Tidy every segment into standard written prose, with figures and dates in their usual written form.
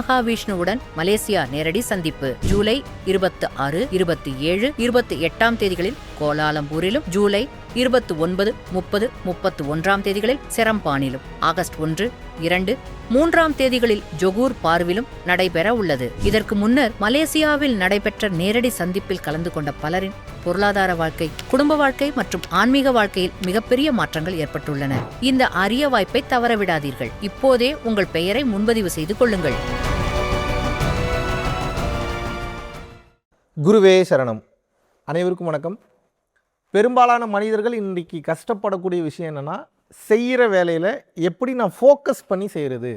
மகாவிஷ்ணுவுடன் Malaysia நேரடி சந்திப்பு ஜூலை 26, 27, 28 தேதிகளில் கோலாலம்பூரிலும், ஜூலை 29, 30, 31 தேதிகளில் செரம்பானிலும், ஆகஸ்ட் 1, 2, 3 தேதிகளில் ஜொகூர் பார்விலும் நடைபெற உள்ளது. இதற்கு முன்னர் மலேசியாவில் நடைபெற்ற நேரடி சந்திப்பில் கலந்து கொண்ட பலரின் பொருளாதார வாழ்க்கை, குடும்ப வாழ்க்கை மற்றும் ஆன்மீக வாழ்க்கையில் மிகப்பெரிய மாற்றங்கள் ஏற்பட்டுள்ளன. இந்த அரிய வாய்ப்பை தவறவிடாதீர்கள். இப்போதே உங்கள் பெயரை முன்பதிவு செய்து கொள்ளுங்கள். குருவே சரணம். அனைவருக்கும் வணக்கம். பெரும்பாலான மனிதர்கள் இன்றைக்கி கஷ்டப்படக்கூடிய விஷயம் என்னென்னா, செய்கிற வேலையில் எப்படி நான் ஃபோக்கஸ் பண்ணி செய்கிறது,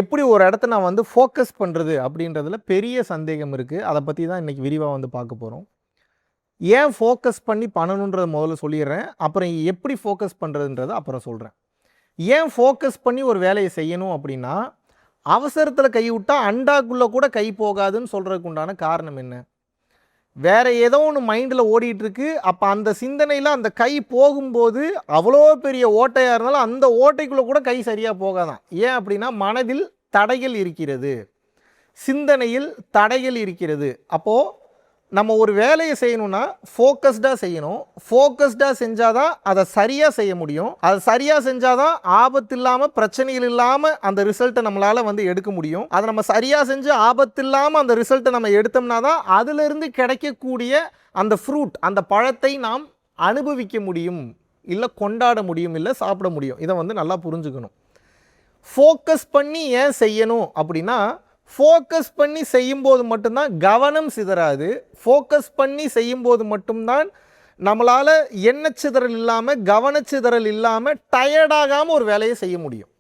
எப்படி ஒரு இடத்த நான் ஃபோக்கஸ் பண்ணுறது அப்படின்றதுல பெரிய சந்தேகம் இருக்குது. அதை பற்றி தான் இன்றைக்கி விரிவாக பார்க்க போகிறோம். ஏன் ஃபோக்கஸ் பண்ணி பண்ணணுன்றதை முதல்ல சொல்லிடுறேன், அப்புறம் எப்படி ஃபோக்கஸ் பண்ணுறதுன்றதை அப்புறம் சொல்கிறேன். ஏன் ஃபோக்கஸ் பண்ணி ஒரு வேலையை செய்யணும் அப்படின்னா, அவசரத்தில் கை விட்டால் அண்டாக்குள்ளே கூட கை போகாதுன்னு சொல்கிறதுக்கு உண்டான காரணம் என்ன? வேறு ஏதோ ஒன்று மைண்டில் ஓடிட்டுருக்கு. அப்போ அந்த சிந்தனையில் அந்த கை போகும்போது அவ்வளோ பெரிய ஓட்டையாக இருந்தாலும் அந்த ஓட்டைக்குள்ளே கூட கை சரியாக போகாதான். ஏன் அப்படின்னா, மனதில் தடைகள் இருக்கிறது, சிந்தனையில் தடைகள் இருக்கிறது. அப்போது நம்ம ஒரு வேலையை செய்யணும்னா ஃபோக்கஸ்டாக செய்யணும். ஃபோக்கஸ்டாக செஞ்சால் தான் அதை சரியாக செய்ய முடியும். அதை சரியாக செஞ்சால் தான் ஆபத்து இல்லாமல், பிரச்சனைகள் இல்லாமல் அந்த ரிசல்ட்டை நம்மளால் எடுக்க முடியும். அதை நம்ம சரியாக செஞ்சு ஆபத்து இல்லாமல் அந்த ரிசல்ட்டை நம்ம எடுத்தோம்னா தான் அதிலிருந்து கிடைக்கக்கூடிய அந்த ஃப்ரூட், அந்த பழத்தை நாம் அனுபவிக்க முடியும், இல்லை கொண்டாட முடியும், இல்லை சாப்பிட முடியும். இதை நல்லா புரிஞ்சுக்கணும். ஃபோக்கஸ் பண்ணி ஏன் செய்யணும் அப்படின்னா, ஃபோக்கஸ் பண்ணி செய்யும்போது மட்டும்தான் கவனம் சிதறாது. ஃபோக்கஸ் பண்ணி செய்யும்போது மட்டும்தான் நம்மளால் எண்ணச்சிதறல் இல்லாமல், கவனச்சிதறல் இல்லாமல், டயர்டாகாமல் ஒரு வேலையை செய்ய முடியும்.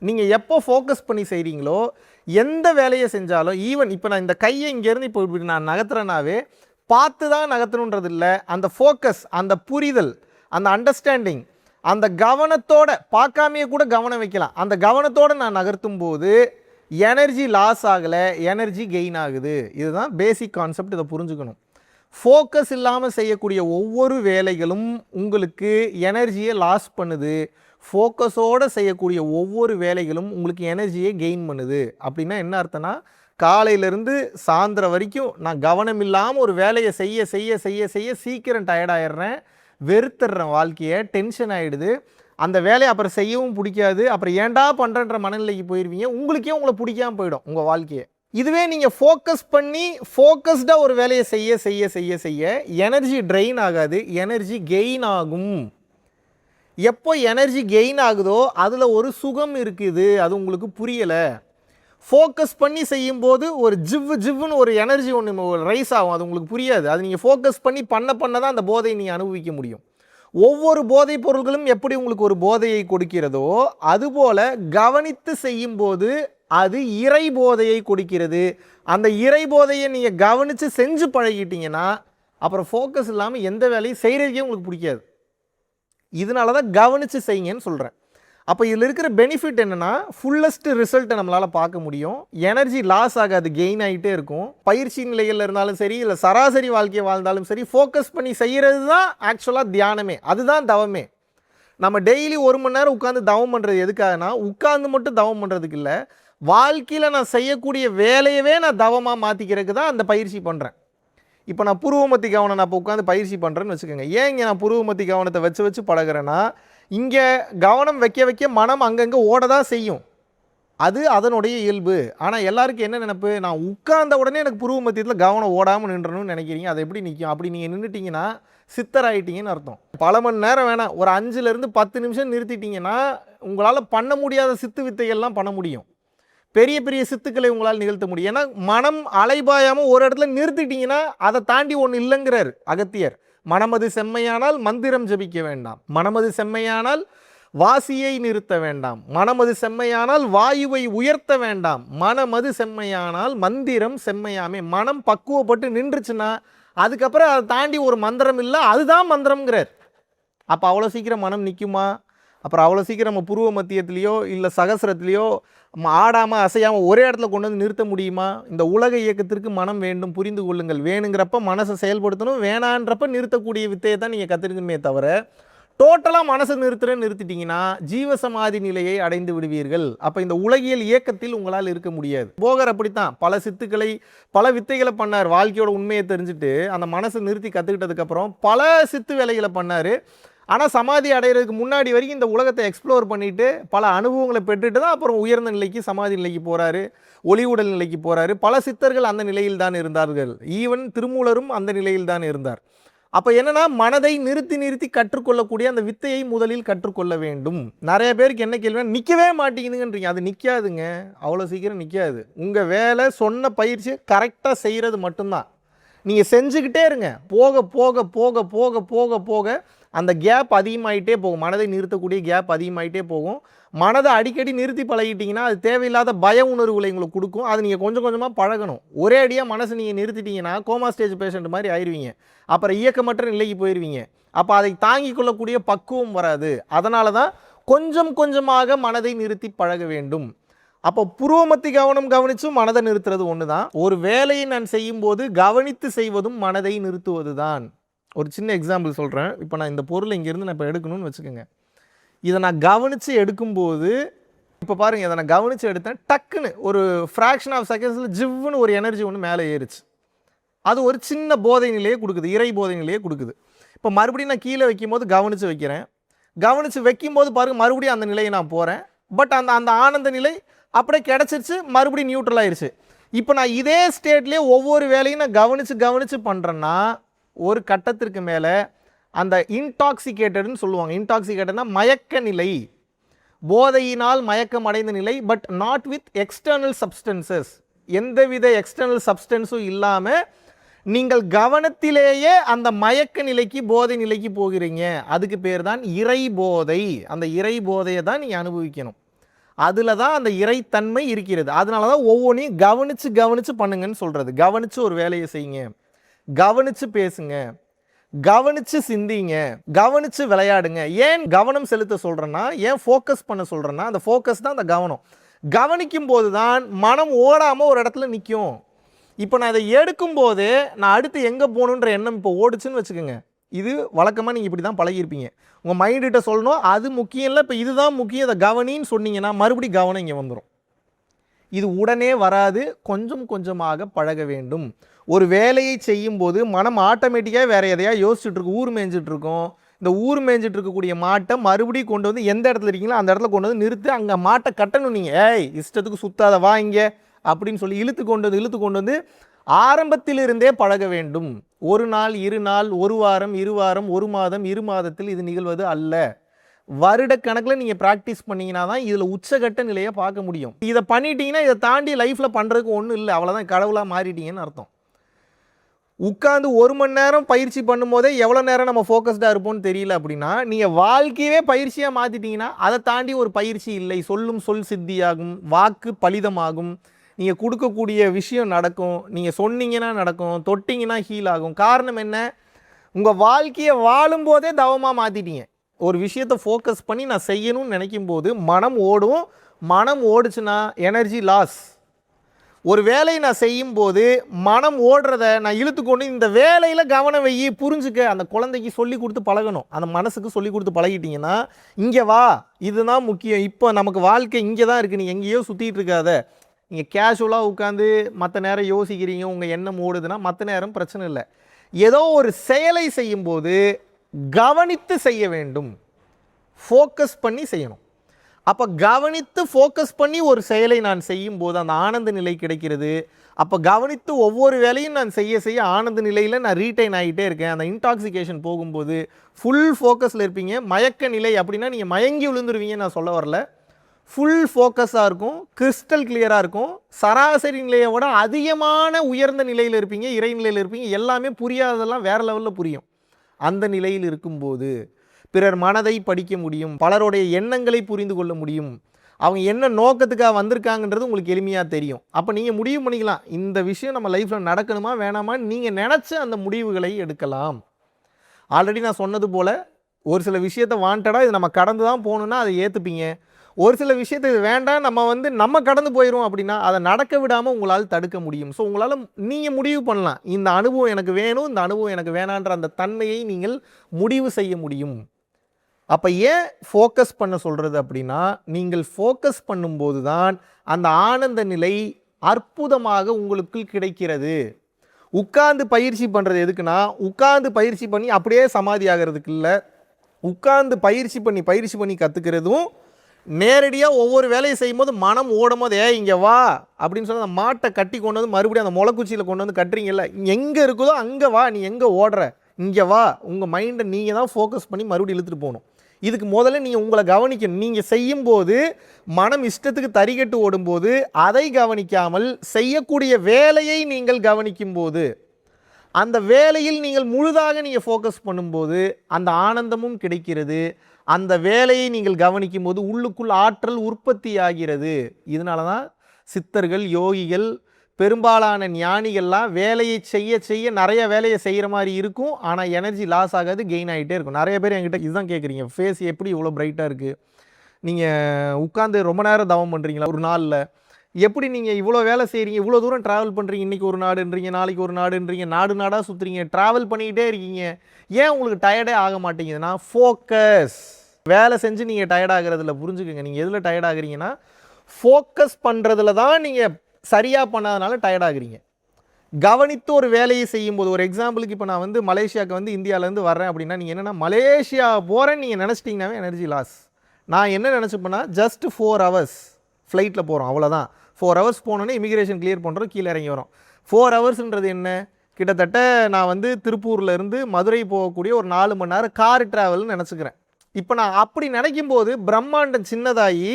நீங்கள் எப்போ ஃபோக்கஸ் பண்ணி செய்கிறீங்களோ, எந்த வேலையை செஞ்சாலும், ஈவன் இப்போ நான் இந்த கையை இங்கேருந்து இப்போ இப்படி நான் நகர்த்துறேனாவே பார்த்து தான் நகர்த்தணுன்றது இல்லை. அந்த ஃபோக்கஸ், அந்த புரிதல், அந்த அண்டர்ஸ்டாண்டிங், அந்த கவனத்தோடு, பார்க்காமையே கூட கவனம் வைக்கலாம், அந்த கவனத்தோடு நான் நகர்த்தும் போது எனர்ஜி லாஸ் ஆகலை, எனர்ஜி கெயின் ஆகுது. இதுதான் பேசிக் கான்செப்ட். இதை புரிஞ்சுக்கணும். ஃபோக்கஸ் இல்லாமல் செய்யக்கூடிய ஒவ்வொரு வேலைகளும் உங்களுக்கு எனர்ஜியை லாஸ் பண்ணுது. ஃபோக்கஸோடு செய்யக்கூடிய ஒவ்வொரு வேலைகளும் உங்களுக்கு எனர்ஜியை கெயின் பண்ணுது. அப்படின்னா என்ன அர்த்தம்னா, காலையிலேருந்து சாயந்தரம் வரைக்கும் நான் கவனம் இல்லாமல் ஒரு வேலையை செய்ய செய்ய செய்ய செய்ய சீக்கிரம் டயர்டாயிடுறேன், வெறுத்துடுறேன், வாழ்க்கையை டென்ஷன் ஆகிடுது. அந்த வேலையை அப்புறம் செய்யவும் பிடிக்காது. அப்புறம் ஏன்டா பண்ணுறன்ற மனநிலைக்கு போயிடுவீங்க. உங்களுக்கே உங்களை பிடிக்காமல் போயிடும் உங்கள் வாழ்க்கையை. இதுவே நீங்கள் ஃபோக்கஸ் பண்ணி ஃபோக்கஸ்டாக ஒரு வேலையை செய்ய செய்ய செய்ய செய்ய எனர்ஜி ட்ரெயின் ஆகாது, எனர்ஜி கெயின் ஆகும். எப்போ எனர்ஜி கெயின் ஆகுதோ அதில் ஒரு சுகம் இருக்குது. அது உங்களுக்கு புரியலை. ஃபோக்கஸ் பண்ணி செய்யும்போது ஒரு ஜிவ்வுன்னு ஒரு எனர்ஜி ஒன்று ரைஸ் ஆகும். அது உங்களுக்கு புரியாது. அது நீங்கள் ஃபோக்கஸ் பண்ணி பண்ண தான் அந்த போதையை நீங்கள் அனுபவிக்க முடியும். ஒவ்வொரு போதைப் பொருள்களும் எப்படி உங்களுக்கு ஒரு போதையை கொடுக்கிறதோ, அதுபோல் கவனித்து செய்யும்போது அது இறை போதையை கொடுக்கிறது. அந்த இறை போதையை நீங்கள் கவனித்து செஞ்சு பழகிட்டீங்கன்னா அப்புறம் ஃபோக்கஸ் இல்லாமல் எந்த வேலையும் செய்கிறதுக்கே உங்களுக்கு பிடிக்காது. இதனால தான் கவனித்து செய்யுங்கன்னு சொல்கிறேன். அப்போ இதில் இருக்கிற பெனிஃபிட் என்னென்னா, ஃபுல்லஸ்ட் ரிசல்ட்டை நம்மளால் பார்க்க முடியும். எனர்ஜி லாஸ் ஆகாது, கெயின் ஆகிட்டே இருக்கும். பயிற்சி நிலைகளில் இருந்தாலும் சரி, இல்லை சராசரி வாழ்க்கையை வாழ்ந்தாலும் சரி, ஃபோக்கஸ் பண்ணி செய்கிறது தான் ஆக்சுவலாக தியானமே, அதுதான் தவமே. நம்ம டெய்லி 1 மணி நேரம் உட்காந்து தவம் பண்ணுறது எதுக்காகனா, உட்காந்து மட்டும் தவம் பண்ணுறதுக்கு இல்லை, வாழ்க்கையில் நான் செய்யக்கூடிய வேலையவே நான் தவமாக மாற்றிக்கிறதுக்கு தான் அந்த பயிற்சி பண்ணுறேன். இப்போ நான் புருவமத்தி கவனம் நான் இப்போ உட்காந்து பயிற்சி பண்ணுறேன்னு வச்சுக்கோங்க. ஏன் இங்கே நான் புருவமத்தி கவனத்தை வச்சு பழகிறேன்னா, இங்கே கவனம் வைக்க வைக்க மனம் அங்கங்கே ஓட தான் செய்யும். அது அதனுடைய இயல்பு. ஆனால் எல்லாருக்கும் என்ன நினைப்பு, நான் உட்கார்ந்த உடனே எனக்கு புருவ மத்தியத்தில் கவனம் ஓடாமல் நின்றணும்னு நினைக்கிறீங்க. அது எப்படி நிற்கும்? அப்படி நீங்கள் நின்றுட்டிங்கன்னா சித்தராயிட்டீங்கன்னு அர்த்தம். பல மணி நேரம் வேணாம், ஒரு 5லேருந்து 10 நிமிஷம் நிறுத்திட்டீங்கன்னா உங்களால் பண்ண முடியாத சித்து வித்தைகள்லாம் பண்ண முடியும். பெரிய பெரிய சித்துக்களை உங்களால் நிகழ்த்த முடியும். ஏன்னா மனம் அலைபாயாமல் ஒரு இடத்துல நிறுத்திட்டீங்கன்னா அதை தாண்டி ஒன்று இல்லைங்கிறார் அகத்தியர். மனமது செம்மையானால் மந்திரம் ஜபிக்க வேண்டாம், மனமது செம்மையானால் வாசியை நிறுத்த வேண்டாம், மனமது செம்மையானால் வாயுவை உயர்த்த வேண்டாம், மனமது செம்மையானால் மந்திரம் செம்மையாமே. மனம் பக்குவப்பட்டு நின்றுச்சுன்னா அதுக்கப்புறம் அதை தாண்டி ஒரு மந்திரம் இல்லை, அதுதான் மந்திரம்ங்கிறார். அப்போ அவ்வளோ சீக்கிரம் மனம் நிற்குமா? அப்புறம் அவ்வளோ சீக்கிரம் நம்ம புருவ மத்தியத்துலேயோ இல்லை சகசிரத்துலேயோ ஆடாமல் அசையாமல் ஒரே இடத்துல கொண்டு வந்து நிறுத்த முடியுமா? இந்த உலக இயக்கத்திற்கு மனம் வேண்டும், புரிந்து கொள்ளுங்கள். வேணுங்கிறப்ப மனசை செயல்படுத்தணும், வேணான்றப்ப நிறுத்தக்கூடிய வித்தையை தான் நீங்கள் கற்றுக்கணுமே தவிர டோட்டலாக மனசை நிறுத்திட்டீங்கன்னா ஜீவசமாதி நிலையை அடைந்து விடுவீர்கள். அப்போ இந்த உலகியல் இயக்கத்தில் உங்களால் இருக்க முடியாது. போகர் அப்படித்தான் பல வித்தைகளை பண்ணார். வாழ்க்கையோட உண்மையை தெரிஞ்சுட்டு அந்த மனசை நிறுத்தி கற்றுக்கிட்டதுக்கப்புறம் பல சித்து வேலைகளை பண்ணார். ஆனால் சமாதி அடைகிறதுக்கு முன்னாடி வரைக்கும் இந்த உலகத்தை எக்ஸ்ப்ளோர் பண்ணிவிட்டு பல அனுபவங்களை பெற்றுட்டு தான் அப்புறம் உயர்ந்த நிலைக்கு சமாதி நிலைக்கு போகிறாரு, ஒளி உடல் நிலைக்கு போகிறாரு. பல சித்தர்கள் அந்த நிலையில் தான் இருந்தார்கள். ஈவன் திருமூலரும் அந்த நிலையில் தான் இருந்தார். அப்போ என்னன்னா, மனதை நிறுத்தி கற்றுக்கொள்ளக்கூடிய அந்த வித்தையை முதலில் கற்றுக்கொள்ள வேண்டும். நிறைய பேருக்கு என்ன கேள்வி, நிற்கவே மாட்டேங்குதுங்கன்றீங்க. அது நிற்காதுங்க, அவ்வளோ சீக்கிரம் நிற்காது. உங்கள் வேலை சொன்ன பயிற்சி கரெக்டாக செய்கிறது மட்டும்தான். நீங்கள் செஞ்சுக்கிட்டே இருங்க. போக போக போக போக போக போக அந்த கேப் அதிகமாகிட்டே போகும். மனதை நிறுத்தக்கூடிய கேப் அதிகமாகிட்டே போகும். மனதை அடிக்கடி நிறுத்தி பழகிட்டிங்கன்னா அது தேவையில்லாத பய உணர்வுகளை உங்களுக்கு கொடுக்கும். அது நீங்கள் கொஞ்சம் கொஞ்சமாக பழகணும். ஒரே அடியாக மனசை நீங்கள் நிறுத்திட்டீங்கன்னா கோமா ஸ்டேஜ் பேஷண்ட் மாதிரி ஆயிடுவீங்க. அப்புறம் இயக்கமற்ற நிலைக்கு போயிடுவீங்க. அப்போ அதை தாங்கி கொள்ளக்கூடிய பக்குவம் வராது. அதனால தான் கொஞ்சம் கொஞ்சமாக மனதை நிறுத்தி பழக வேண்டும். அப்போ புருவமத்தி கவனிச்சும் மனதை நிறுத்துறது ஒன்று தான். ஒரு வேலையை நான் செய்யும்போது கவனித்து செய்வதும் மனதை நிறுத்துவது தான். ஒரு சின்ன எக்ஸாம்பிள் சொல்கிறேன். இப்போ நான் இந்த பொருளை இங்கேருந்து நான் இப்போ எடுக்கணும்னு வச்சுக்கோங்க. இதை நான் கவனித்து எடுக்கும்போது, இப்போ பாருங்கள், இதை நான் கவனித்து எடுத்தேன், டக்குன்னு ஒரு ஃப்ராக்ஷன் ஆஃப் செகண்ட்ஸில் ஜிவ்வுன்னு ஒரு எனர்ஜி ஒன்று மேலே ஏறிச்சு. அது ஒரு சின்ன போதை நிலையே கொடுக்குது, இறை போதை நிலையே கொடுக்குது. இப்போ மறுபடியும் நான் கீழே வைக்கும்போது கவனித்து வைக்கிறேன். கவனித்து வைக்கும்போது பாருங்கள், மறுபடியும் அந்த நிலையை நான் போகிறேன். பட் அந்த ஆனந்த நிலை அப்படியே கிடச்சிருச்சு, மறுபடியும் நியூட்ரல் ஆயிடுச்சு. இப்போ நான் இதே ஸ்டேட்லேயே ஒவ்வொரு வேலையும் நான் கவனித்து பண்ணுறேன்னா ஒரு கட்டத்திற்கு மேலே அந்த இன்டாக்சிகேட்டட்னு சொல்லுவாங்க. இன்டாக்சிகேட்டட்னா மயக்க நிலை, போதையினால் மயக்கம் அடைந்த நிலை. But not with external substances. எந்தவித எக்ஸ்டர்னல் சப்ஸ்டன்ஸும் இல்லாமல் நீங்கள் கவனத்திலேயே அந்த மயக்க நிலைக்கு, போதை நிலைக்கு போகிறீங்க. அதுக்கு பேர் தான் இறை போதை. அந்த இறை போதையை தான் நீங்கள் அனுபவிக்கணும். அதில் தான் அந்த இறைத்தன்மை இருக்கிறது. அதனால தான் ஒவ்வொன்றையும் கவனித்து பண்ணுங்கன்னு சொல்கிறது. கவனித்து ஒரு வேலையை செய்யுங்க, கவனித்து பேசுங்க, கவனித்து சிந்திங்க, கவனித்து விளையாடுங்க. ஏன் கவனம் செலுத்த சொல்கிறேன்னா, ஏன் ஃபோக்கஸ் பண்ண சொல்கிறேன்னா, அந்த ஃபோக்கஸ் தான் அந்த கவனம். கவனிக்கும் போது தான் மனம் ஓடாமல் ஒரு இடத்துல நிற்கும். இப்போ நான் இதை எடுக்கும்போது நான் அடுத்து எங்கே போகணுன்ற எண்ணம் இப்போ ஓடுச்சுன்னு வச்சுக்கோங்க. இது வழக்கமாக நீங்கள் இப்படி தான் பழகிருப்பீங்க. உங்கள் மைண்டுகிட்ட சொல்லணும், அது முக்கியம் இல்லை, இப்போ இதுதான் முக்கியம், இதை கவனின்னு சொன்னீங்கன்னா மறுபடியும் கவனம் இங்கே வந்துடும். இது உடனே வராது, கொஞ்சம் கொஞ்சமாக பழக வேண்டும். ஒரு வேலையை செய்யும்போது மனம் ஆட்டோமேட்டிக்காக வேறு எதையா யோசிச்சுட்டு இருக்கும், ஊர் மேய்ஞ்சிட்டு இருக்கும். இந்த ஊர் மேய்ஞ்சிட்டு இருக்கக்கூடிய மாட்டை மறுபடியும் கொண்டு வந்து எந்த இடத்துல இருக்கீங்களோ அந்த இடத்துல கொண்டு வந்து நிறுத்து, அங்கே மாட்டை கட்டணும். நீங்கள் ஏய் இஷ்டத்துக்கு சுத்தாத வா இங்கே அப்படின்னு சொல்லி இழுத்து கொண்டு வந்து ஆரம்பத்திலிருந்தே பழக வேண்டும். ஒரு நாள், 2 நாள், 1 வாரம், 2 வாரம், 1 மாதம், 2 மாதத்தில் இது நிகழ்வது அல்ல. வருடக்கணக்கில் நீங்கள் ப்ராக்டிஸ் பண்ணிங்கன்னா தான் இதில் உச்சகட்ட நிலையை பார்க்க முடியும். இதை பண்ணிட்டீங்கன்னா இதை தாண்டி லைஃப்பில் பண்ணுறதுக்கு ஒன்றும் இல்லை, அவ்வளோதான், கடவுளாக மாறிட்டீங்கன்னு அர்த்தம். உட்காந்து 1 மணி நேரம் பயிற்சி பண்ணும்போதே எவ்வளோ நேரம் நம்ம ஃபோக்கஸ்டாக இருப்போம்னு தெரியல அப்படின்னா, நீங்கள் வாழ்க்கையவே பயிற்சியாக மாற்றிட்டீங்கன்னா அதை தாண்டி ஒரு பயிற்சி இல்லை. சொல்லும் சொல் சித்தியாகும், வாக்கு பலிதமாகும், நீங்கள் கொடுக்கக்கூடிய விஷயம் நடக்கும், நீங்கள் சொன்னீங்கன்னா நடக்கும், தொட்டிங்கன்னா ஹீல் ஆகும். காரணம் என்ன? உங்கள் வாழ்க்கையை வாழும்போதே தவமாக மாற்றிட்டீங்க. ஒரு விஷயத்தை ஃபோக்கஸ் பண்ணி நான் செய்யணும்னு நினைக்கும் போது மனம் ஓடும். மனம் ஓடுச்சுன்னா எனர்ஜி லாஸ். ஒரு வேலையை நான் செய்யும்போது மனம் ஓடுறத நான் இழுத்துக்கொண்டு இந்த வேலையில் கவனம் வை, புரிஞ்சுக்க, அந்த குழந்தைக்கு சொல்லி கொடுத்து பழகணும். அந்த மனசுக்கு சொல்லி கொடுத்து பழகிட்டீங்கன்னா இங்கே வா, இதுதான் முக்கியம், இப்போ நமக்கு வாழ்க்கை இங்கே தான் இருக்குது, நீ எங்கேயோ சுற்றிட்டு இருக்காத. நீங்கள் கேஷுவலாக உட்காந்து மற்ற நேரம் யோசிக்கிறீங்க, உங்கள் எண்ணம் ஓடுதுன்னா மற்ற நேரம் பிரச்சனை இல்லை. ஏதோ ஒரு செயலை செய்யும்போது கவனித்து செய்ய வேண்டும், ஃபோக்கஸ் பண்ணி செய்யணும். அப்போ கவனித்து ஃபோக்கஸ் பண்ணி ஒரு செயலை நான் செய்யும்போது அந்த ஆனந்த நிலை கிடைக்கிறது. அப்போ கவனித்து ஒவ்வொரு வேலையும் நான் செய்ய ஆனந்த நிலையில் நான் ரீட்டைன் ஆகிட்டே இருக்கேன். அந்த இன்டாக்சிகேஷன் போகும்போது ஃபுல் ஃபோக்கஸில் இருப்பீங்க. மயக்க நிலை அப்படின்னா நீங்கள் மயங்கி விழுந்துருவீங்க, நான் சொல்ல வரல. ஃபுல் ஃபோக்கஸாக இருக்கும், கிறிஸ்டல் கிளியராக இருக்கும். சராசரி நிலையை விட அதிகமான உயர்ந்த நிலையில் இருப்பீங்க, இறைநிலையில் இருப்பீங்க. எல்லாமே புரியாததெல்லாம் வேறு லெவலில் புரியும். அந்த நிலையில் இருக்கும்போது பிறர் மனதை படிக்க முடியும், பலருடைய எண்ணங்களை புரிந்து கொள்ள முடியும், அவங்க என்ன நோக்கத்துக்காக வந்திருக்காங்கன்றது உங்களுக்கு எளிமையாக தெரியும். அப்போ நீங்கள் முடிவு பண்ணிக்கலாம், இந்த விஷயம் நம்ம லைஃப்பில் நடக்கணுமா வேணாமான்னு நீங்கள் நினச்ச அந்த முடிவுகளை எடுக்கலாம். ஆல்ரெடி நான் சொன்னது போல் ஒரு சில விஷயத்தை வாண்டடாக இது நம்ம கடந்து தான் போகணுன்னா அதை ஏற்றுப்பீங்க. ஒரு சில விஷயத்தை இது வேண்டாம் நம்ம கடந்து போயிடும் அப்படின்னா அதை நடக்க விடாமல் உங்களால் தடுக்க முடியும். ஸோ உங்களால் நீங்கள் முடிவு பண்ணலாம், இந்த அனுபவம் எனக்கு வேணும், இந்த அனுபவம் எனக்கு வேணான்ற அந்த தன்மையை நீங்கள் முடிவு செய்ய முடியும். அப்போ ஏன் ஃபோக்கஸ் பண்ண சொல்கிறது அப்படின்னா, நீங்கள் ஃபோக்கஸ் பண்ணும்போது தான் அந்த ஆனந்த நிலை அற்புதமாக உங்களுக்குள் கிடைக்கிறது. உட்கார்ந்து பயிற்சி பண்ணுறது எதுக்குன்னா, உட்கார்ந்து பயிற்சி பண்ணி அப்படியே சமாதி ஆகிறதுக்கு இல்லை. உட்கார்ந்து பயிற்சி பண்ணி கற்றுக்கிறதும், நேரடியாக ஒவ்வொரு வேலையை செய்யும்போது மனம் ஓடும் போது இங்கே வா அப்படின்னு சொல்லி அந்த மாட்டை கட்டி கொண்டு வந்து மறுபடியும் அந்த முளைக்குச்சியில் கொண்டு வந்து கட்டுறீங்கல்ல, எங்கே இருக்குதோ அங்கே வா, நீ எங்கே ஓடுற இங்கே வா, உங்கள் மைண்டை நீங்கள் தான் ஃபோக்கஸ் பண்ணி மறுபடியும் இழுத்துட்டு போகணும். இதுக்கு முதல்ல நீங்கள் உங்களை கவனிக்கணும். நீங்கள் செய்யும்போது மனம் இஷ்டத்துக்கு தறிகட்டு ஓடும்போது அதை கவனிக்காமல் செய்யக்கூடிய வேலையை நீங்கள் கவனிக்கும்போது, அந்த வேலையில் நீங்கள் முழுதாக நீங்கள் ஃபோக்கஸ் பண்ணும்போது அந்த ஆனந்தமும் கிடைக்கிறது. அந்த வேலையை நீங்கள் கவனிக்கும் போது உள்ளுக்குள் ஆற்றல் உற்பத்தி ஆகிறது. இதனால தான் சித்தர்கள், யோகிகள், பெரும்பாலான ஞானிகள்லாம் வேலையை செய்ய நிறைய வேலையை செய்கிற மாதிரி இருக்கும். ஆனால் எனர்ஜி லாஸ் ஆகாது, கெயின் ஆகிட்டே இருக்கும். நிறைய பேர் என்கிட்ட இதுதான் கேட்குறீங்க, ஃபேஸ் எப்படி இவ்வளோ பிரைட்டாக இருக்குது, நீங்கள் உட்காந்து ரொம்ப நேரம் தவம் பண்ணுறீங்களா ஒரு நாளில், எப்படி நீங்கள் இவ்வளோ வேலை செய்கிறீங்க, இவ்வளோ தூரம் ட்ராவல் பண்ணுறீங்க, இன்றைக்கி ஒரு நாடுன்றீங்க, நாளைக்கு ஒரு நாடுன்றீங்க, நாடாக சுற்றுறீங்க, ட்ராவல் பண்ணிக்கிட்டே இருக்கீங்க, ஏன் உங்களுக்கு டயர்டே ஆக மாட்டேங்குதுன்னா ஃபோக்கஸ். வேலை செஞ்சு நீங்கள் டயர்ட் ஆகிறதுல புரிஞ்சுக்கோங்க. நீங்கள் எதில் டயர்ட் ஆகுறீங்கன்னா ஃபோக்கஸ் பண்ணுறதுல தான் நீங்கள் சரியாக பண்ணாதனால டயர்ட் ஆகுறீங்க. கவனித்து ஒரு வேலையை செய்யும்போது, ஒரு எக்ஸாம்பிளுக்கு இப்போ நான் வந்து மலேசியாவுக்கு வந்து இந்தியாவிலேருந்து வர்றேன் அப்படின்னா, நீங்கள் என்னென்னா மலேசியா போகிறேன்னு நீங்கள் நினச்சிட்டிங்கனாவே எனர்ஜி லாஸ். நான் என்ன நினச்சிப்பேன்னா ஜஸ்ட் 4 hours ஃப்ளைட்டில் போகிறோம், அவ்வளோதான். 4 hours போனோன்னே இமிக்ரேஷன் கிளியர் பண்ணுறோம், கீழே இறங்கி வரோம். 4 hoursன்றது என்ன, கிட்டத்தட்ட நான் வந்து திருப்பூர்லேருந்து மதுரை போகக்கூடிய ஒரு 4 மணி நேரம் கார் ட்ராவல்னு நினச்சிக்கிறேன். இப்போ நான் அப்படி நினைக்கும் போது பிரம்மாண்டம் சின்னதாகி,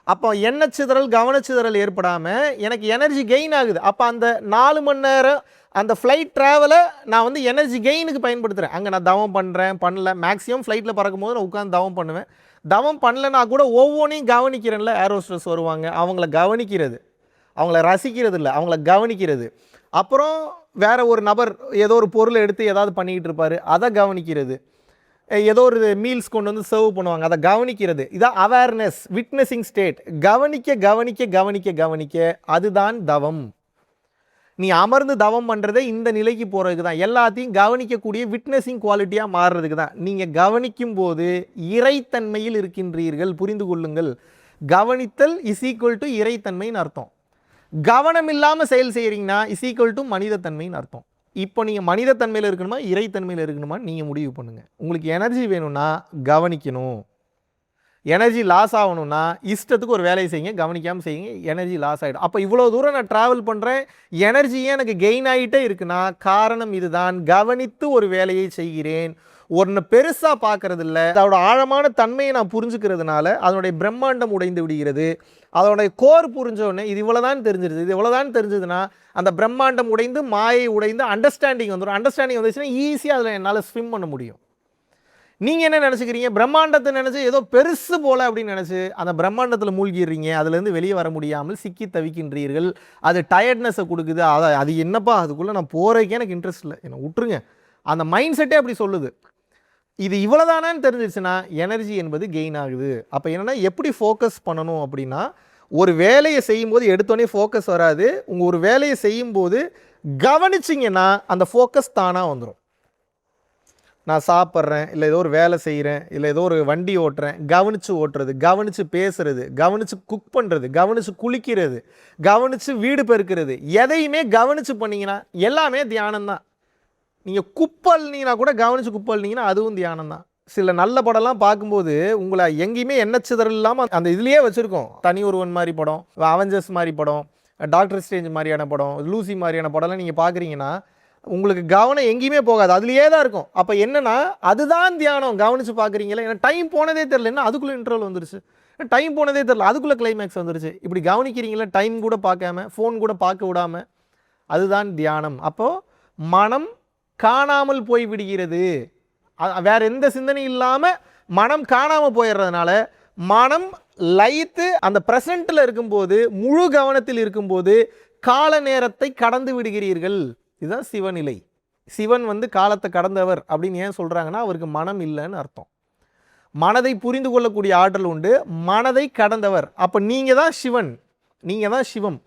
அப்போ எண்ணச்சிதறல் கவனச்சிதறல் ஏற்படாமல் எனக்கு எனர்ஜி கெயின் ஆகுது. அப்போ அந்த 4 மணி நேரம் அந்த ஃப்ளைட் ட்ராவலை நான் வந்து எனர்ஜி கெயினுக்கு பயன்படுத்துகிறேன். அங்கே நான் தவம் பண்ணுறேன் பண்ணல, மேக்ஸிமம் ஃப்ளைட்டில் பறக்கும்போது நான் உட்காந்து தவம் பண்ணுவேன். தவம் பண்ணலைன்னா கூட ஒவ்வொன்றையும் கவனிக்கிறேன்ல. ஏரோஸ்ட்ரெஸ் வருவாங்க, அவங்கள கவனிக்கிறது, அவங்கள ரசிக்கிறது இல்லை, அவங்கள கவனிக்கிறது. அப்புறம் வேற ஒரு நபர் ஏதோ ஒரு பொருளை எடுத்து ஏதாவது பண்ணிக்கிட்டு இருப்பார், அதை கவனிக்கிறது. ஏதோ ஒரு மீல்ஸ் கொண்டு வந்து சர்வ் பண்ணுவாங்க, அதை கவனிக்கிறது. இதான் அவேர்னஸ், விட்னஸிங் ஸ்டேட். கவனிக்க கவனிக்க கவனிக்க கவனிக்க அதுதான் தவம். நீ அமர்ந்து தவம் பண்ணுறதே இந்த நிலைக்கு போகிறதுக்கு தான், எல்லாத்தையும் கவனிக்கக்கூடிய விட்னஸிங் குவாலிட்டியாக மாறுறதுக்கு தான். நீங்கள் கவனிக்கும் போது இறைத்தன்மையில் இருக்கின்றீர்கள், புரிந்து கொள்ளுங்கள். கவனித்தல் இஸ் ஈக்குவல் டு இறைத்தன்மைன்னு அர்த்தம். கவனம் இல்லாமல் செயல் செய்கிறீங்கன்னா இஸ் ஈக்குவல் டு மனிதத்தன்மைன்னு அர்த்தம். இப்போ நீங்கள் மனிதத்தன்மையில் இருக்கணுமா இறைத்தன்மையில் இருக்கணுமா நீங்கள் முடிவு பண்ணுங்கள். உங்களுக்கு எனர்ஜி வேணும்னா கவனிக்கணும், எனர்ஜி லாஸ் ஆகணும்னா இஷ்டத்துக்கு ஒரு வேலையை செய்யுங்க, கவனிக்காமல் செய்யுங்க, எனர்ஜி லாஸ் ஆகிடும். அப்போ இவ்வளோ தூரம் நான் ட்ராவல் பண்ணுறேன், எனர்ஜியே எனக்கு கெயின் ஆகிட்டே இருக்குன்னா காரணம் இதுதான். கவனித்து ஒரு வேலையை செய்கிறேன், ஒன்று பெருசாக பார்க்கறது இல்லை, அதோட ஆழமான தன்மையை நான் புரிஞ்சுக்கிறதுனால அதனுடைய பிரம்மாண்டம் உடைந்து விடுகிறது. அதோடைய கோர் புரிஞ்சோடனே இது இவ்வளோதான் தெரிஞ்சிருது. இது இவ்வளோதான் தெரிஞ்சதுன்னா அந்த பிரம்மாண்டம் உடைந்து மாயை உடைந்து அண்டர்ஸ்டாண்டிங் வந்துடும். அண்டர்ஸ்டாண்டிங் வந்துச்சுன்னா ஈஸியாக அதில் என்னால் ஸ்விம் பண்ண முடியும். நீங்கள் என்ன நினச்சிக்கிறீங்க, பிரம்மாண்டத்தை நினச்சி ஏதோ பெருசு போல் அப்படின்னு நினச்சி அந்த பிரம்மாண்டத்தில் மூழ்கிடுறீங்க, அதுலேருந்து வெளியே வர முடியாமல் சிக்கி தவிக்கின்றீர்கள். அது டயர்ட்னஸை கொடுக்குது. அது என்னப்பா அதுக்குள்ளே நான் போகிறதுக்கே எனக்கு இன்ட்ரெஸ்ட் இல்லை, என்னை விட்டுருங்க, அந்த மைண்ட் செட்டே அப்படி சொல்லுது. இது இவ்வளோதானான்னு தெரிஞ்சிச்சுன்னா எனர்ஜி என்பது கெயின் ஆகுது. அப்போ என்னென்னா எப்படி ஃபோக்கஸ் பண்ணணும் அப்படின்னா, ஒரு வேலையை செய்யும்போது எடுத்தோடனே ஃபோக்கஸ் வராது. உங்கள் ஒரு வேலையை செய்யும்போது கவனிச்சிங்கன்னா அந்த ஃபோக்கஸ் தானாக வந்துடும். நான் சாப்பிட்றேன், இல்லை ஏதோ ஒரு வேலை செய்கிறேன், இல்லை ஏதோ ஒரு வண்டி ஓட்டுறேன், கவனித்து ஓட்டுறது, கவனித்து பேசுறது, கவனித்து குக் பண்ணுறது, கவனித்து குளிக்கிறது, கவனித்து வீடு பெருக்கிறது, எதையுமே கவனித்து பண்ணிங்கன்னா எல்லாமே தியானம்தான். நீங்கள் குப்பல்னீங்கன்னா கூட கவனித்து குப்பல்னீங்கன்னா அதுவும் தியானம் தான். சில நல்ல படம்லாம் பார்க்கும்போது உங்களை எங்கேயுமே எண்ணச்சிதறல் இல்லாமல் அந்த இதுலேயே வச்சுருக்கோம். தனி ஒருவன் மாதிரி படம், அவெஞ்சர்ஸ் மாதிரி படம், டாக்டர் ஸ்ட்ரேஞ்ச் மாதிரியான படம், லூசி மாதிரியான படம்லாம் நீங்கள் பார்க்குறீங்கன்னா உங்களுக்கு கவனம் எங்கேயுமே போகாது, அதுலேயே தான் இருக்கும். அப்போ என்னென்னா அதுதான் தியானம். கவனித்து பார்க்குறீங்களா, ஏன்னா டைம் போனதே தெரில, என்ன அதுக்குள்ளே இன்ட்ரோல் வந்துருச்சு, டைம் போனதே தெரில, அதுக்குள்ளே கிளைமேக்ஸ் வந்துருச்சு. இப்படி கவனிக்கிறீங்களா, டைம் கூட பார்க்காம, ஃபோன் கூட பார்க்க விடாமல், அதுதான் தியானம். அப்போது மனம் காணாமல் போய் விடுகிறது. வேறு எந்த சிந்தனையும் இல்லாமல் மனம் காணாமல் போயிடுறதுனால மனம் லயித்து அந்த ப்ரெசண்ட்டில் இருக்கும்போது, முழு கவனத்தில் இருக்கும்போது கால நேரத்தை கடந்து விடுகிறீர்கள். இதுதான் சிவநிலை. சிவன் வந்து காலத்தை கடந்தவர் அப்படின்னு ஏன் சொல்கிறாங்கன்னா அவருக்கு மனம் இல்லைன்னு அர்த்தம். மனதை புரிந்து கொள்ளக்கூடிய ஆற்றல் உண்டு, மனதை கடந்தவர். அப்போ நீங்கள் தான் சிவன், நீங்கள் தான் சிவம்.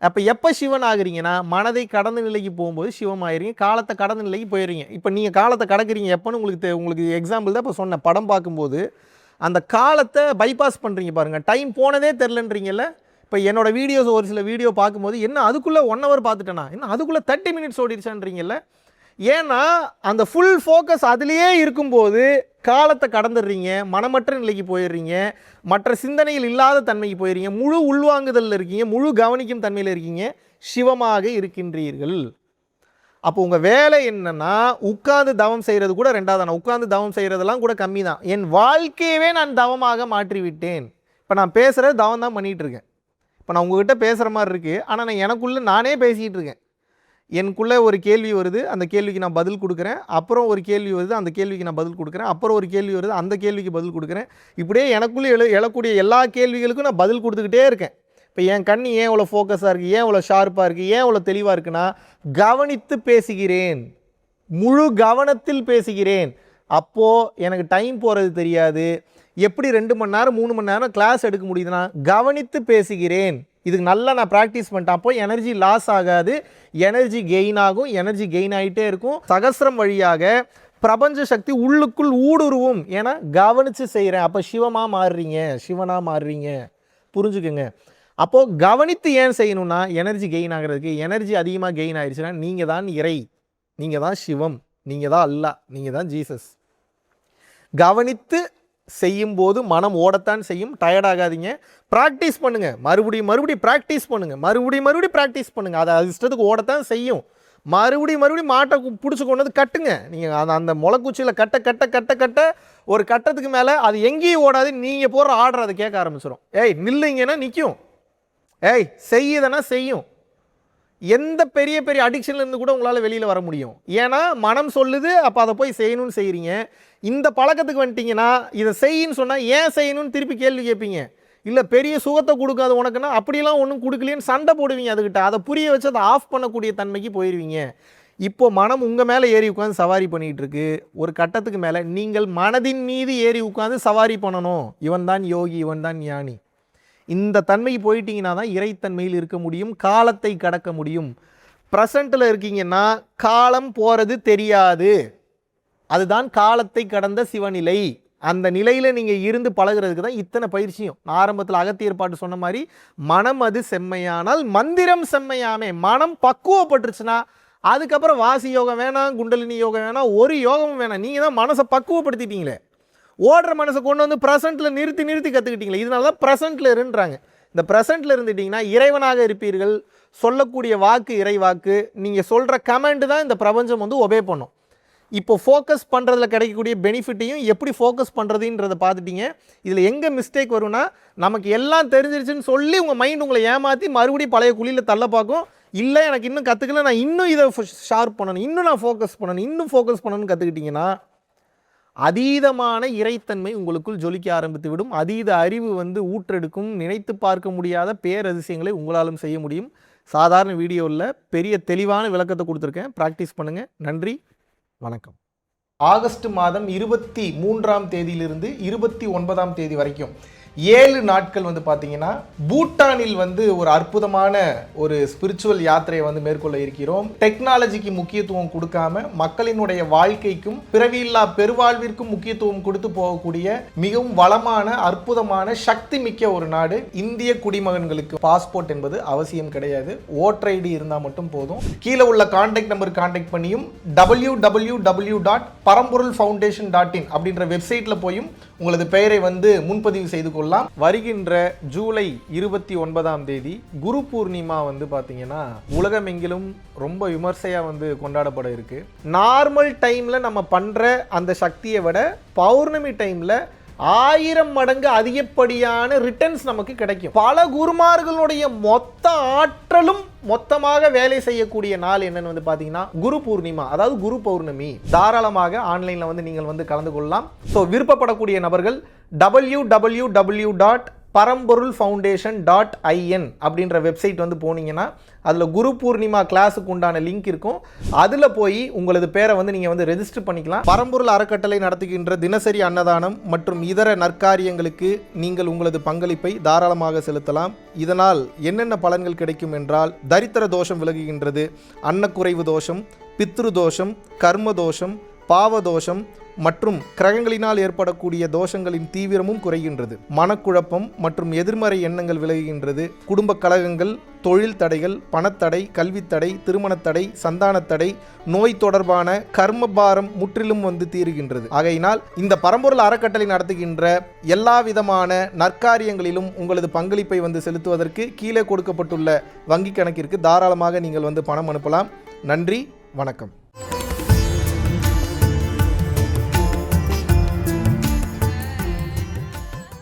அப்போ எப்போ சிவன் ஆகுறீங்கன்னா மனதை கடந்த நிலைக்கு போகும்போது சிவம் ஆகிறீங்க, காலத்தை கடந்த நிலைக்கு போயிடுறீங்க. இப்போ நீங்கள் காலத்தை கடக்கிறீங்க எப்போன்னு உங்களுக்கு எக்ஸாம்பிள் தான் இப்போ சொன்ன படம் பார்க்கும்போது அந்த காலத்தை பைபாஸ் பண்ணுறீங்க பாருங்கள். டைம் போனதே தெரிலன்றீங்கல்ல. இப்போ என்னோடய வீடியோஸ் ஒரு சில வீடியோ பார்க்கும்போது என்ன அதுக்குள்ளே 1 hour பார்த்துட்டேனா, என்ன அதுக்குள்ளே 30 minutes ஓடிடுச்சான்றீங்கல்ல. ஏன்னா அந்த ஃபுல் ஃபோக்கஸ் அதுலேயே இருக்கும்போது காலத்தை கடந்துடுறீங்க, மனமற்ற நிலைக்கு போயிடுறீங்க, மற்ற சிந்தனைகள் இல்லாத தன்மைக்கு போயிடுறீங்க, முழு உள்வாங்குதலில் இருக்கீங்க, முழு கவனிக்கும் தன்மையில் இருக்கீங்க, சிவமாக இருக்கின்றீர்கள். அப்போ உங்கள் வேலை என்னன்னா உட்கார்ந்து தவம் செய்கிறது கூட 2வது. உட்கார்ந்து தவம் செய்கிறதெல்லாம் கூட கம்மி தான். என் வாழ்க்கையவே நான் தவமாக மாற்றிவிட்டேன். இப்போ நான் பேசுகிறது தவம் தான் பண்ணிகிட்டு இருக்கேன். இப்போ நான் உங்ககிட்ட பேசுகிற மாதிரி இருக்குது, ஆனால் நான் எனக்குள்ளே நானே பேசிகிட்டு இருக்கேன். எனக்குள்ளே ஒரு கேள்வி வருது, அந்த கேள்விக்கு நான் பதில் கொடுக்குறேன். அப்புறம் ஒரு கேள்வி வருது, அந்த கேள்விக்கு நான் பதில் கொடுக்குறேன். அப்புறம் ஒரு கேள்வி வருது, அந்த கேள்விக்கு பதில் கொடுக்குறேன். இப்படியே எனக்குள்ளே எழக்கூடிய எல்லா கேள்விகளுக்கும் நான் பதில் கொடுத்துக்கிட்டே இருக்கேன். இப்போ என் கண் ஏன் இவ்வளோ ஃபோக்கஸாக இருக்குது, ஏன் இவ்வளோ ஷார்ப்பாக இருக்குது, ஏன் இவ்வளோ தெளிவாக இருக்குன்னா கவனித்து பேசுகிறேன், முழு கவனத்தில் பேசுகிறேன். அப்போது எனக்கு டைம் போகிறது தெரியாது. எப்படி 2 மணி நேரம் 3 மணி நேரம் கிளாஸ் எடுக்க முடியுதுன்னா கவனித்து பேசுகிறேன். இதுக்கு நல்லா நான் ப்ராக்டிஸ் பண்ணிட்டேன். அப்போ எனர்ஜி லாஸ் ஆகாது, எனர்ஜி கெயின் ஆகும், எனர்ஜி கெயின் ஆகிட்டே இருக்கும். சகஸ்ரம் வழியாக பிரபஞ்ச சக்தி உள்ளுக்குள் ஊடுருவும். ஏன்னா கவனித்து செய்கிறேன். அப்போ சிவமாக மாறுறீங்க, சிவனாக மாறுறீங்க. புரிஞ்சுக்குங்க. அப்போது கவனித்து ஏன் செய்யணும்னா எனர்ஜி கெயின் ஆகிறதுக்கு. எனர்ஜி அதிகமாக கெயின் ஆகிடுச்சுன்னா நீங்கள் தான் இறை, நீங்கள் தான் சிவம், நீங்கள் தான் அல்லாஹ், நீங்கள் தான் ஜீசஸ். கவனித்து செய்யும்போது மனம் ஓடத்தான் செய்யும். டயர்டாகாதீங்க, ப்ராக்டிஸ் பண்ணுங்கள். மறுபடியும் ப்ராக்டிஸ் பண்ணுங்கள், மறுபடியும் ப்ராக்டிஸ் பண்ணுங்கள். அதை இஷ்டத்துக்கு ஓடத்தான் செய்யும். மறுபடியும் மாட்டை பிடிச்சி கொண்டு வந்து கட்டுங்க. நீங்கள் அந்த முளைக்குச்சியில் கட்ட ஒரு கட்டத்துக்கு மேலே அது எங்கேயும் ஓடாது. நீங்கள் போகிற ஆர்டர் அதை கேட்க ஆரம்பிச்சிடும். ஏய் நில்லுங்கன்னா நிற்கும், ஏய் செய்யுதுன்னா செய்யும். எந்த பெரிய அடிக்ஷன்லேருந்து கூட உங்களால் வெளியில் வர முடியும். ஏன்னா மனம் சொல்லுது, அப்போ அதை போய் செய்யணும்னு செய்கிறீங்க. இந்த பழக்கத்துக்கு வந்துட்டிங்கன்னா இதை செய்யின்னு சொன்னால் ஏன் செய்யணும்னு திருப்பி கேள்வி கேட்பீங்க. இல்லை பெரிய சுகத்தை கொடுக்காது உனக்குன்னா அப்படிலாம் ஒன்றும் கொடுக்கலையேன்னு சண்டை போடுவீங்க அதுக்கிட்ட. அதை புரிய வச்சு அதை ஆஃப் பண்ணக்கூடிய தன்மைக்கு போயிடுவீங்க. இப்போது மனம் உங்கள் மேலே ஏறி உட்காந்து சவாரி பண்ணிகிட்டு இருக்கு. ஒரு கட்டத்துக்கு மேலே நீங்கள் மனதின் மீது ஏறி உட்காந்து சவாரி பண்ணணும். இவன் தான் யோகி, இவன் தான் ஞானி. இந்த தன்மைக்கு போயிட்டீங்கன்னா தான் இறைத்தன்மையில் இருக்க முடியும், காலத்தை கடக்க முடியும். ப்ரெசண்ட்டில் இருக்கீங்கன்னா காலம் போகிறது தெரியாது. அதுதான் காலத்தை கடந்த சிவநிலை. அந்த நிலையில் நீங்கள் இருந்து பழகிறதுக்கு தான் இத்தனை பயிற்சியும். ஆரம்பத்தில் அகத்தியர் பாட்டு சொன்ன மாதிரி மனம் அது செம்மையானால் மந்திரம் செம்மையாமே. மனம் பக்குவப்பட்டுருச்சுன்னா அதுக்கப்புறம் வாசி யோகம் வேணாம், குண்டலினி யோகம் வேணாம், ஒரு யோகமும் வேணாம். நீங்கள் தான் மனசை பக்குவப்படுத்திட்டீங்களே. ஓடுற மனசை கொண்டு வந்து ப்ரெசென்ட்டில் நிறுத்தி கற்றுக்கிட்டீங்களே. இதனால தான் ப்ரெசென்ட்டில் இருன்றாங்க. இந்த ப்ரெசென்ட்டில் இருந்துட்டிங்கன்னா இறைவனாக இருப்பீர்கள். சொல்லக்கூடிய வாக்கு இறை வாக்கு. நீங்கள் சொல்கிற கமெண்ட் தான் இந்த பிரபஞ்சம் வந்து ஒபே பண்ணும். இப்போ ஃபோக்கஸ் பண்ணுறதுல கிடைக்கக்கூடிய பெனிஃபிட்டையும் எப்படி ஃபோக்கஸ் பண்ணுறதுன்றதை பார்த்துட்டிங்க. இதில் எங்கே மிஸ்டேக் வரும்னா நமக்கு எல்லாம் தெரிஞ்சிருச்சுன்னு சொல்லி உங்கள் மைண்ட் உங்களை ஏமாற்றி மறுபடியும் பழைய குழியில் தள்ள பார்க்கும். இல்லை எனக்கு இன்னும் கற்றுக்கல, நான் இன்னும் இதை ஷார்ப் பண்ணணும், இன்னும் நான் ஃபோக்கஸ் பண்ணணும்னு கற்றுக்கிட்டிங்கன்னா அதீதமான இறைத்தன்மை உங்களுக்குள் ஜொலிக்க ஆரம்பித்து விடும். அதீத அறிவு வந்து ஊற்றெடுக்கும். நினைத்து பார்க்க முடியாத பேரதிசயங்களை உங்களாலும் செய்ய முடியும். சாதாரண வீடியோவில் பெரிய தெளிவான விளக்கத்தை கொடுத்துருக்கேன். ப்ராக்டிஸ் பண்ணுங்கள். நன்றி, வணக்கம். ஆகஸ்ட் மாதம் 23ஆம் தேதியிலிருந்து 29ஆம் தேதி வரைக்கும் 7 நாட்கள் வந்து பார்த்தீங்கன்னா பூட்டானில் வந்து ஒரு அற்புதமான ஒரு ஸ்பிரிச்சுவல் யாத்திரையை வந்து மேற்கொள்ள இருக்கிறோம். டெக்னாலஜிக்கு முக்கியத்துவம் கொடுக்காம மக்களினுடைய வாழ்க்கைக்கும் பிறவியில்லா பெருவாழ்விற்கும் முக்கியத்துவம் கொடுத்து போகக்கூடிய மிகவும் வளமான அற்புதமான சக்தி மிக்க ஒரு நாடு. இந்திய குடிமகன்களுக்கு பாஸ்போர்ட் என்பது அவசியம் கிடையாது. ஓட்டர் ஐடி இருந்தால் மட்டும் போதும். கீழே உள்ள கான்டாக்ட் நம்பர் கான்டாக்ட் பண்ணியும் www.paramporulfoundation.in அப்படின்ற வெப்சைட்டில் போயும் உங்களது பெயரை வந்து முன்பதிவு செய்து கொள்ளலாம். வருகின்ற ஜூலை 29ஆம் தேதி குரு பூர்ணிமா வந்து பார்த்தீங்கன்னா உலகமெங்கிலும் ரொம்ப விமர்சையாக வந்து கொண்டாடப்பட இருக்கு. நார்மல் டைமில் நம்ம பண்ணுற அந்த சக்தியை விட பௌர்ணமி டைமில் 1000 மடங்கு அதிகப்படியான ரிட்டர்ன்ஸ் நமக்கு கிடைக்கும். பல குருமார்களுடைய மொத்த ஆற்றலும் மொத்தமாக வேலை செய்யக்கூடிய நாள் என்னன்னு வந்து பார்த்தீங்கன்னா குரு பூர்ணிமா, அதாவது குரு பௌர்ணமி. தாராளமாக ஆன்லைனில் வந்து நீங்கள் வந்து கலந்து கொள்ளலாம். ஸோ விருப்பப்படக்கூடிய நபர்கள் www.paramporul பரம்பொருள் foundation.in அப்படின்ற வெப்சைட் வந்து போனீங்கன்னா அதில் குரு பூர்ணிமா கிளாஸுக்கு உண்டான லிங்க் இருக்கும். அதில் போய் உங்களது பேரை வந்து நீங்கள் வந்து ரெஜிஸ்டர் பண்ணிக்கலாம். பரம்பொருள் அறக்கட்டளை நடத்துகின்ற தினசரி அன்னதானம் மற்றும் இதர நற்காரியங்களுக்கு நீங்கள் உங்களது பங்களிப்பை தாராளமாக செலுத்தலாம். இதனால் என்னென்ன பலன்கள் கிடைக்கும் என்றால், தரித்திர தோஷம் விலகுகின்றது, அன்னக்குறைவு தோஷம், பித்ரு தோஷம், கர்ம தோஷம், பாவதோஷம் மற்றும் கிரகங்களினால் ஏற்படக்கூடிய தோஷங்களின் தீவிரமும் குறைகின்றது. மனக்குழப்பம் மற்றும் எதிர்மறை எண்ணங்கள் விலகுகின்றது. குடும்ப கலகங்கள், தொழில் தடைகள், பணத்தடை, கல்வித்தடை, திருமணத்தடை, சந்தானத்தடை, நோய் தொடர்பான கர்மபாரம் முற்றிலும் வந்து தீருகின்றது. ஆகையினால் இந்த பரம்பொருள் அறக்கட்டளை நடத்துகின்ற எல்லா விதமான நற்காரியங்களிலும் உங்களது பங்களிப்பை வந்து செலுத்துவதற்கு கீழே கொடுக்கப்பட்டுள்ள வங்கி கணக்கிற்கு தாராளமாக நீங்கள் வந்து பணம் அனுப்பலாம். நன்றி, வணக்கம்.